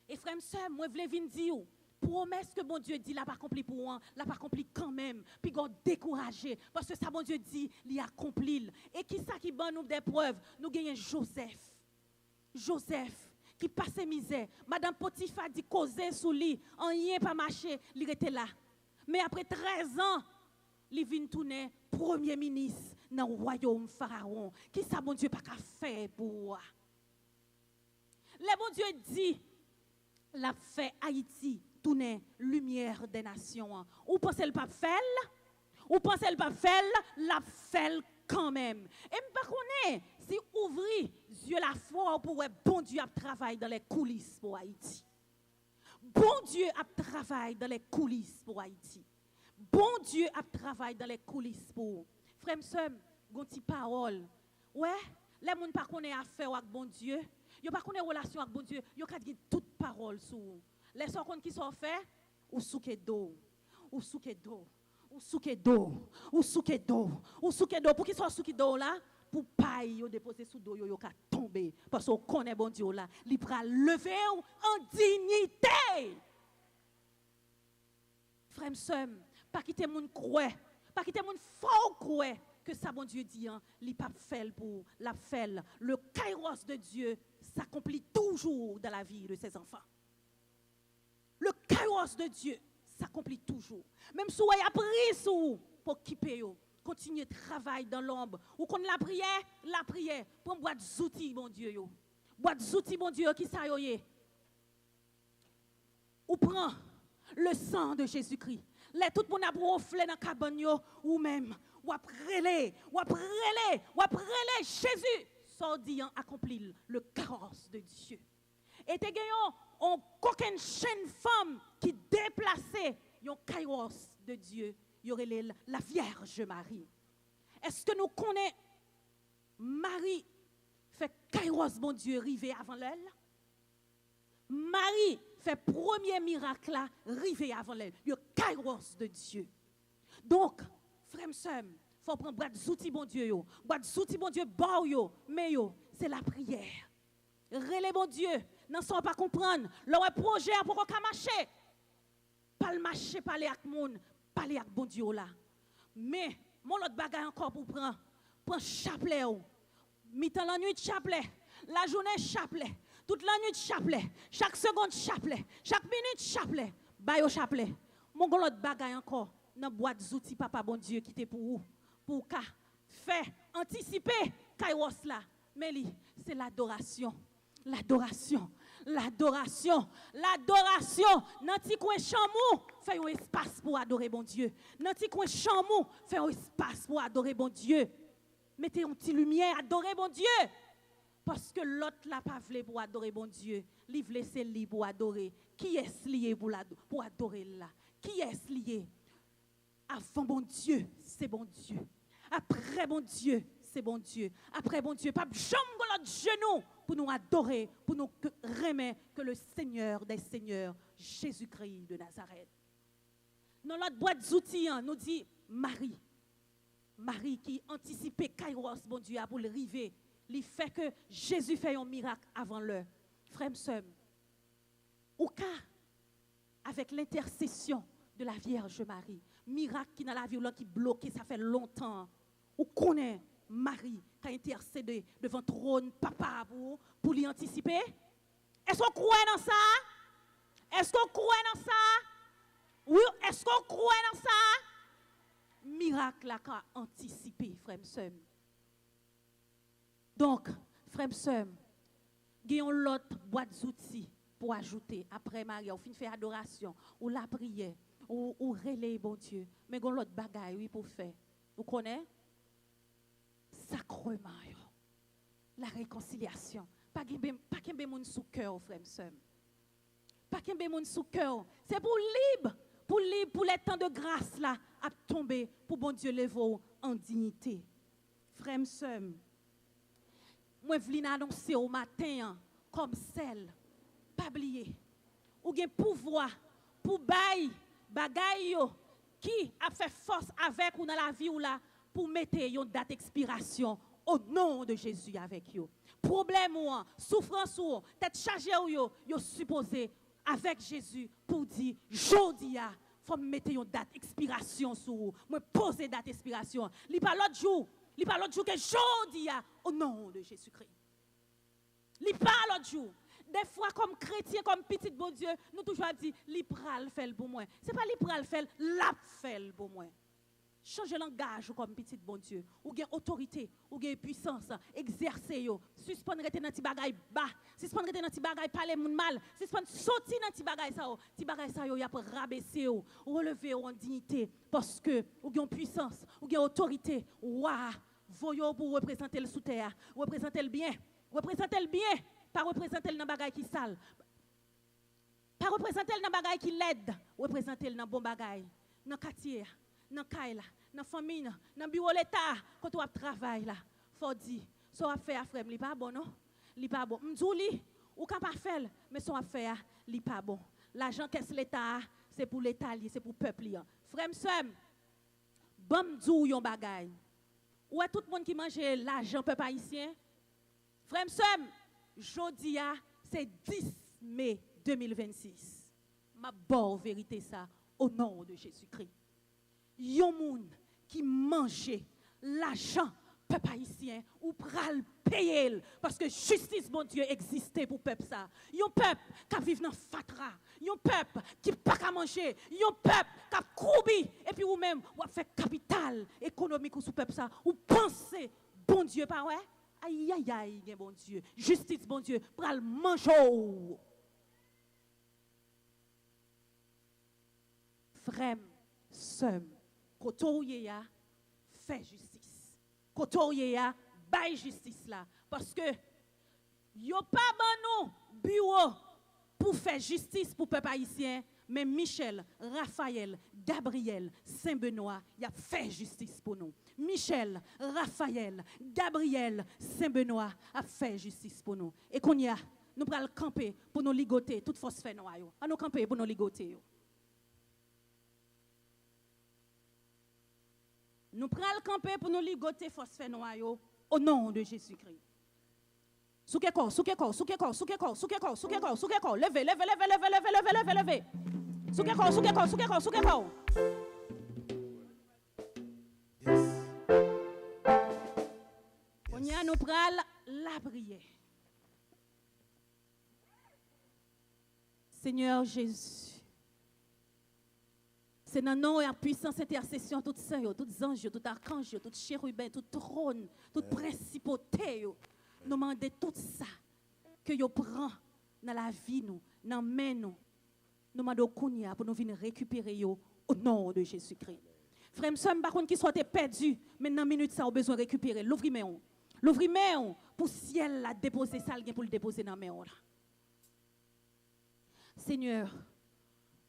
Et frère, sœur, moi je veux dire, promesse que bon Dieu dit, l'a pas accompli pour moi, l'a pas accompli quand même, puis qu'on découragé, parce que ça bon Dieu dit, il accompli. Et qui ça qui donne nous des preuves? Nous gagnons Joseph, qui passait misère. Madame Potiphar dit causer sous lui, en rien pas marché, il était là. Mais après 13 ans, il vient tourner premier ministre dans le royaume Pharaon. Qui ça, bon Dieu, pas qu'à faire pour moi? Le bon Dieu dit, la fait Haïti tourner lumière des nations. Ou pensez le pas faire? Ou pensez le pas faire? La fait quand même. Et je ne sais pas si ouvrir Dieu la foi pour bon Dieu a travaillé dans les coulisses pour Haïti. Bon Dieu a travaillé dans les coulisses pour Haïti. Bon Dieu a travaillé dans les coulisses pour. Frère, sœur, gonti parole. Ouais, les gens pas connaît affaire avec bon Dieu. Yo pas connaît relation avec bon Dieu. Yo ka dit toute parole sur. Les gens qui sont fait ou souke do. Ou souke do. Ou souke do. Ou souke do. Ou souke do. Pour qui soit souke do là? Pour paille yo déposer sous do yo ka tomber parce qu'on connaît bon Dieu là, il pral lever en dignité. Frère sœur, pas quitter moun croire, pas quitter moun faux croire que ça bon Dieu dit hein, li pas fait pour la fait. Le kairos de Dieu s'accomplit toujours dans la vie de ses enfants. Le kairos de Dieu s'accomplit toujours. Même si vous avez pris sous pour quitter yo. Continuez de travailler dans l'ombre. Ou qu'on la prière, pour boire des outils, mon Dieu. Yo. Boire des outils, mon Dieu, qui ça yo yé. Ou prend le sang de Jésus-Christ. Les tout le monde a broflé dans la cabane, ou même, ou après Jésus, sans dire accomplir le carrosse de Dieu. Et te gagnons, on coquine chaîne femme qui déplaçait yon kairos de Dieu. Il y aurait la Vierge Marie. Est-ce que nous connaissons Marie fait kairos bon Dieu rivé avant l'elle? Marie fait premier miracle là rivé avant l'elle. Il y a kairos de Dieu. Donc, frère sœur, faut prendre boîte d'outils bon Dieu yo. Boîte d'outils bon Dieu bon yo, mais yo, c'est la prière. Relais bon Dieu, n'en sont pas comprendre. Leur projet pour qu'on marcher. Pas le marcher parler avec monde. Parler avec bon Dieu là. Mais, mon autre bagage encore pour prendre. Prends chapelet. Mi-temps la nuit chapelet. La journée chapelet. Toute la nuit chapelet. Chaque seconde chapelet. Chaque minute chapelet. Bayo chapelet. Mon autre bagage encore. Dans boîte d'outils papa bon Dieu qui était pour vous. Pour qu'à faire anticiper kairos là. Mais c'est l'adoration. L'adoration. L'adoration, l'adoration. Dans ti coin chamou, fait un espace pour adorer bon Dieu. Dans ti coin chamou, fait un espace pour adorer bon Dieu. Mettez une petite lumière, adorer bon Dieu. Parce que l'autre l'a pas voulu pour adorer bon Dieu. Il veut laisser lui pour adorer. Qui est lié pour adorer là? Qui est lié? Avant bon Dieu, c'est bon Dieu. Après bon Dieu, c'est bon Dieu. Après bon Dieu, pas jambe l'autre genou pour nous adorer, pour nous remettre que le Seigneur des Seigneurs, Jésus-Christ de Nazareth. Dans notre boîte d'outils, nous dit Marie. Marie qui anticipait Kairos, bon Dieu, pour le river. Il fait que Jésus fait un miracle avant l'heure. Frère, sœur, au cas, avec l'intercession de la Vierge Marie, miracle qui dans la vie qui bloqué, ça fait longtemps. Ou connaît Marie qui a intercédé devant le trône papa pour l'y anticiper? Est-ce qu'on croit dans ça? Est-ce qu'on croit dans ça? Oui, est-ce qu'on croit dans ça? Miracle là qu'a anticipé, frère Sem. Donc, frère Sem, gagnons l'autre boîte d'outils pour ajouter après Marie, on finit faire adoration, ou la prière, ou relayer bon Dieu. Mais gagnons l'autre bagaille oui pour faire. Vous connaissez? Sacrement, la réconciliation. Pas qu'un moun sous cœur, frère Sem. Pas qu'un moun sous cœur. C'est pour libre, pour les temps de grâce là à tomber, pour bon Dieu lever en dignité. Frère Sem, moi je viens annoncer au matin comme celle, pas oublier, ou gen pouvoir pour bagay yo qui a fait force avec ou dans la vie ou là pour mettre une date d'expiration au nom de Jésus avec vous. Problème ou souffrance ou tête chargée ou yo supposé avec Jésus pour dire jodi a faut mettre une date d'expiration sur vous. Moi poser date d'expiration. Li pas l'autre jour que jodi a au nom de Jésus-Christ. Li pas l'autre jour. Des fois comme chrétien comme petit bon Dieu, nous toujours dit li pral fait pour moi. C'est pas li pral fait, la fait pour moi. Changer langage comme petit bon Dieu, ou gain autorité, ou gain puissance, exercer yo, suspendre rete dans ti bagay bas, suspendre rete dans ti bagay parler moun mal, suspendre sortir dans ti bagay ça yo y a pour rabaisser yo, relever en dignité parce que ou gain puissance, ou gain autorité, wa, voyo pour représenter le sous terre, représenter le bien, pas représenter le dans bagay qui sale. Pas représenter le dans bagay qui l'aide, représenter le dans bon bagay, dans quartier, dans caille, dans famille, dans bureau l'état, quand tu travail là, faut dire, so affaire frère, li pas bon non? Li pas bon. M'dou li ou capable faire, mais son affaire li pas bon. L'argent qu'est l'état, c'est pour l'état, c'est pour peuple li. Frère m'sem, bon m'dou yon bagay. Ou est tout le monde qui mange l'argent peuple haïtien? Frère m'sem, jodi a c'est 10 mai 2026. Ma bonne vérité ça au nom de Jésus-Christ. Yon moun qui mange l'argent peuple haïtien ou pral payer parce que justice bon Dieu existait pour peuple ça. Yon peuple qui vit dans fatra, yon peuple qui pas qu'à manger, yon peuple qui kroubi et puis ou même ou fait capital économique sous peuple ça ou penser bon Dieu pas ouais. Aïe aïe aïe bon Dieu, justice bon Dieu pral manger. Frère, sœur, koto ya fait justice. Koto ya bay justice là parce que yo pas ban nous bureau pour faire justice pour peuple haïtien mais Michel, Raphaël, Gabriel, Saint-Benoît, y a fait justice pour nous. Michel, Raphaël, Gabriel, Saint-Benoît a fait justice pour nous. Et qu'on y a, nous prenons camper pour nous ligoter toute force fait noir. À nous camper pour nous ligoter. Nous prenons le camper pour nous ligoter phosphène noir au nom de Jésus-Christ. Soukeko, levez. Soukeko. On y a nous prenons la prière. Seigneur Jésus. C'est dans nom et en puissance intercession, tout saint, tout ange, tout archange, tout chérubin, tout trône, toute principauté. Nous demandons tout ça que vous prenez dans la vie, dans la main. Nous demandons pour nous venir récupérer au nom de Jésus-Christ. Frère, je ne sais pas qui soit perdu, mais dans une minute, ça a besoin de récupérer. L'ouvre-main. L'ouvre-main pour le ciel la déposer, ça pour le déposer dans la main. Seigneur,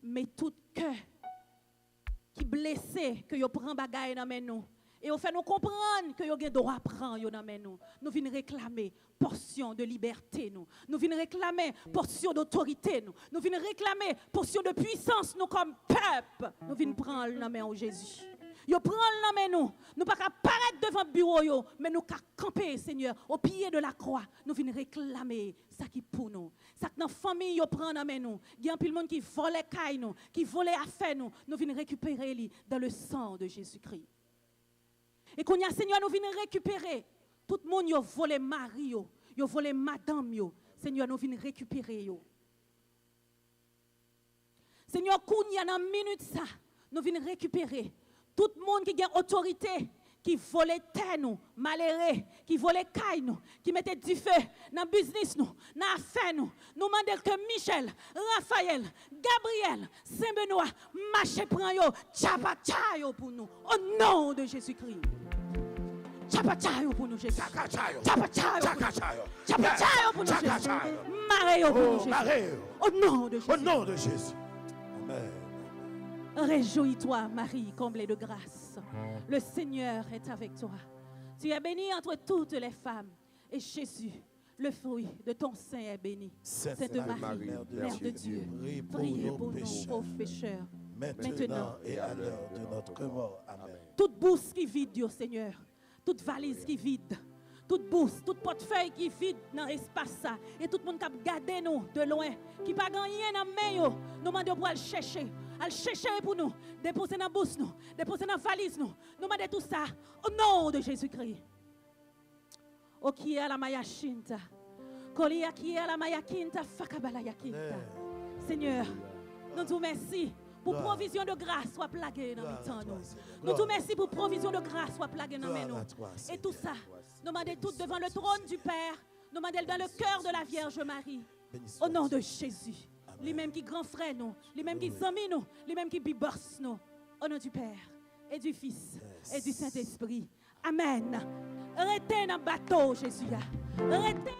mais tout cœur qui blessé que yo prend bagaille dans main nous et on fait nous comprendre que yo gen droit prendre yo dans main nous venons réclamer portion de liberté nous venons réclamer portion d'autorité nous venons réclamer portion de puissance nous comme peuple nous venons prendre dans main au Jésus yo prend dans main nous pas paraître devant le bureau yo mais nous camper Seigneur au pied de la croix nous venons réclamer ça qui pour nous ça que dans famille yo prend dans main nous il y a un pile monde qui vole caille nous qui vole affaire nous venons récupérer li dans le sang de Jésus-Christ Et qu'on y a, Seigneur, nous venons récupérer. Tout le monde a volé mari, a volé madame. Seigneur, nous venons récupérer. Seigneur, qu'on y a dans une minute ça, nous venons récupérer. Tout le monde qui a autorité, qui volait terre nous, malheureux, qui volait caille nous, qui mettait du feu dans le business nous, dans l'affaire nous. Nous demandons que Michel, Raphaël, Gabriel, Saint-Benoît, marche prend yo, tchapa pour nous. Au nom de Jésus-Christ. Tchapa pour nous, Jésus. Tchapa pour nous, Jésus. Maré pour nous, Jésus. Au nom de Jésus. Au nom de Jésus. Amen. Réjouis-toi, Marie, comblée de grâce. Le Seigneur est avec toi. Tu es bénie entre toutes les femmes. Et Jésus, le fruit de ton sein, est béni. Sainte Marie, Mère de Dieu, priez pour nous, pauvres pécheurs, maintenant et à l'heure de notre mort. Amen. Toute bourse qui vide, Dieu Seigneur. Toute valise qui vide. Toute bourse, toute portefeuille qui vide dans l'espace ça. Et tout le monde qui a gardé nous de loin. Qui n'a pas gagné dans la main. Nous demandons pour aller chercher. Aller chercher pour nous. Déposer dans la bourse nous. Déposer dans la valise nous. Nous demandons tout ça au nom de Jésus-Christ. O qui est la maya shinta. Kolia qui est la maya kinta. Fakabala yakinta. Seigneur, nous te remercions. Pour provision de grâce soit plaguée dans le temps. Nous te remercions pour provision de grâce soit plaguée dans nous. Et tout ça, nous demandons tout devant le trône du Père. Nous demandons dans le cœur de la Vierge Marie. Au nom de Jésus. Lui-même qui grand frère nous. Lui-même qui amis nous. Lui-même qui bibosse nous. Au nom du Père et du Fils et du Saint-Esprit. Amen. Arrêtez dans le bateau, Jésus. Arrêtez.